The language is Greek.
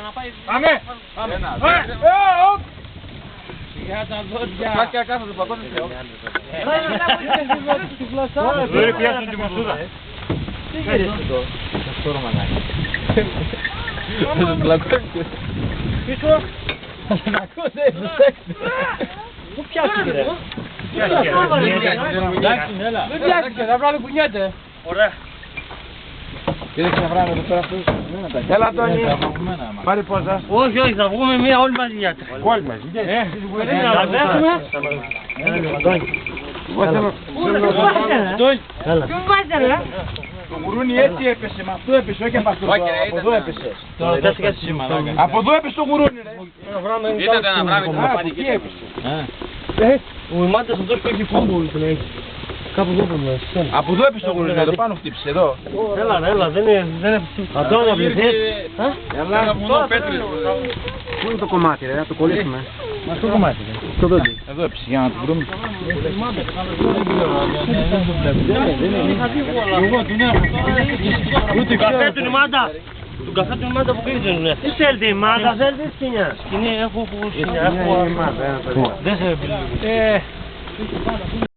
να πάει. Πάμε! Για τα δόντια. Κάτια κάθονται που ακόμησε. Δεν πιάσουν τη μασούρα. Τι γίνεται εδώ? Το στόρο μαλάκι. Θα σας πλακώσετε. Πίσω. Θα σας πλακώσετε. Πού πιάστηκε ρε? Δεν πιάστηκε, θα βγάλει κουνιέται. Ωραία. Κοίταξε να βράμε εδώ πέρα αυτούς. Έλα Τόνι. Πάρε πόσα. Όχι, όχι, θα βγούμε μία όλοι μαζί για τα. Όλοι μαζί. Θα δέχουμε. Πού βάζετε ρε? Το γουρούνι έτσι έπεσε, με αυτό έπεσε, όχι από αυτό. Από εδώ έπεσε. Από εδώ έπεσε το γουρούνι ρε. Είδατε να βράμε την Από εκεί έπεσε. Ο Μάντας αυτός που έχει κόμπο που έχει. Κάπου εδώ πρέπει να είναι. Από εδώ έπεσε το γουρούνι, εδώ πάνω χτύπησε, εδώ. Έλα, δεν είναι. Θα το αναπληθείς. Έλα, Πού είναι το κομμάτι ρε, να το κολλήσουμε. Μα στο κομμάτι. Στο δόντι. Εδώ έπεσε, για να το βρούμε. Του καφέ του η Μάντα. Του καφέ του η Μάντα που κλείζουνε. Τι θέλετε η Μάντα, θέλετε σκηνιά. Σκηνή, έχω σκηνιά. Δεν σε